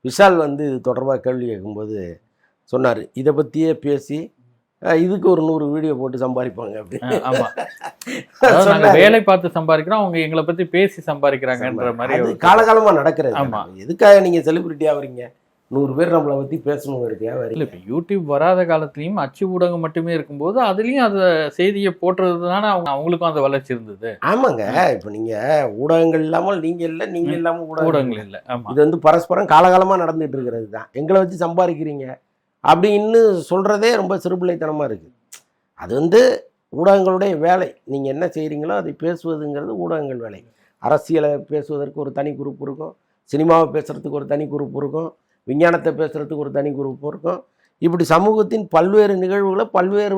விஷால் வந்து இது தொடர்பாக கேள்வி கேட்கும்போது சொன்னார், இதை பற்றியே பேசி இதுக்கு ஒரு 100 வீடியோ போட்டு சம்பாதிப்பாங்க அப்படின்னு. ஆமா, நாங்க வேலை பார்த்து சம்பாதிக்கிறோம், அவங்க எங்களை பத்தி பேசி சம்பாதிக்கிறாங்கன்ற மாதிரி காலகாலமா நடக்கிறது. ஆமா, எதுக்காக நீங்க செலிபிரிட்டி ஆவறீங்க? 100 பேர் நம்மளை பத்தி பேசணும் இருக்கு. இல்ல, இப்ப யூடியூப் வராத காலத்திலயும் அச்சு ஊடகம் மட்டுமே இருக்கும்போது அதுலயும் அந்த செய்தியை போட்டுறது தானே அவங்களுக்கும் அந்த வளர்ச்சி இருந்தது. ஆமாங்க, இப்ப நீங்க ஊடகங்கள் இல்லாமல் நீங்க இல்ல, நீங்க இல்லாம ஊடகங்கள் இல்ல. இது வந்து பரஸ்பரம் காலகாலமா நடந்துட்டு இருக்கிறது தான். எங்களை வச்சு சம்பாதிக்கிறீங்க அப்படின்னு சொல்றதே ரொம்ப சிறுபிள்ளைத்தனமா இருக்கு. அது வந்து ஊடகங்களுடைய வேலை. நீங்க என்ன செய்றீங்களோ அதை பேசுவதுங்கிறது ஊடகங்கள் வேலை. அரசியலை பேசுவதற்கு ஒரு தனி குரூப் இருக்கும், சினிமாவை பேசுறதுக்கு ஒரு தனி குரூப் இருக்கும், விஞ்ஞானத்தை பேசுறதுக்கு ஒரு தனி குரூப் இருக்கும். இப்படி சமூகத்தின் பல்வேறு நிகழ்வுகளை பல்வேறு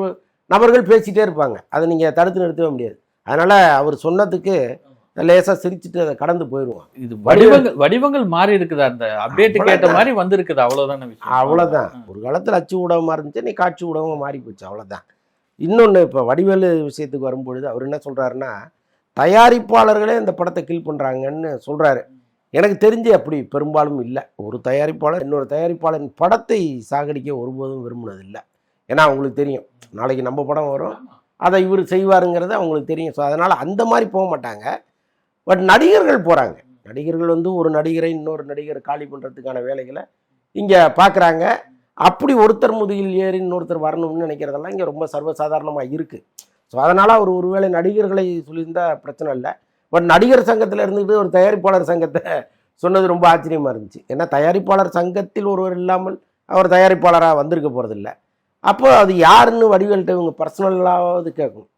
நபர்கள் பேசிகிட்டே இருப்பாங்க. அதை நீங்கள் தடுத்து நிறுத்தவே முடியாது. அதனால் அவர் சொன்னதுக்கு லேசாக சிரிச்சுட்டு அதை கடந்து போயிடுவான். இது வடிவங்கள் மாறி இருக்குது, அந்த அப்டேட்டுக்கு ஏற்ற மாதிரி வந்திருக்குது, அவ்வளோதான் விஷயம். அவ்வளோதான். ஒரு காலத்தில் அச்சு ஊடகமாக இருந்துச்சு, நீ காட்சி ஊடகமாக மாறி போச்சு, அவ்வளோதான். இன்னொன்று, இப்போ வடிவேலு விஷயத்துக்கு வரும்பொழுது அவர் என்ன சொல்கிறாருன்னா, தயாரிப்பாளர்களே இந்த படத்தை கில் பண்ணுறாங்கன்னு சொல்கிறாரு. எனக்கு தெரிஞ்சு அப்படி பெரும்பாலும் இல்லை. ஒரு தயாரிப்பாளர் இன்னொரு தயாரிப்பாளரின் படத்தை சாகடிக்க ஒருபோதும் விரும்பினதில்லை. ஏன்னா அவங்களுக்கு தெரியும் நாளைக்கு நம்ம படம் வரும், அதை இவர் செய்வாருங்கிறது அவங்களுக்கு தெரியும். ஸோ அதனால் அந்த மாதிரி போக மாட்டாங்க. பட் நடிகர்கள் போகிறாங்க. நடிகர்கள் வந்து ஒரு நடிகரை இன்னொரு நடிகர் காலி பண்ணுறதுக்கான வேலைகளை இங்கே பார்க்குறாங்க. அப்படி ஒருத்தர் முதுகில் ஏறி இன்னொருத்தர் வரணும்னு நினைக்கிறதெல்லாம் இங்கே ரொம்ப சர்வசாதாரணமாக இருக்குது. ஸோ அதனால் அவர் ஒருவேளை நடிகர்களை சொல்லியிருந்தால் பிரச்சனை இல்லை. பட் நடிகர் சங்கத்தில் இருந்துக்கிட்டு ஒரு தயாரிப்பாளர் சங்கத்தை சொன்னது ரொம்ப ஆச்சரியமாக இருந்துச்சு. ஏன்னா தயாரிப்பாளர் சங்கத்தில் ஒருவர் இல்லாமல் அவர் தயாரிப்பாளராக வந்திருக்க போகிறதில்ல. அப்போ அது யாருன்னு வடிவேல்கிட்ட இவங்க பர்சனலாவது கேட்கணும்.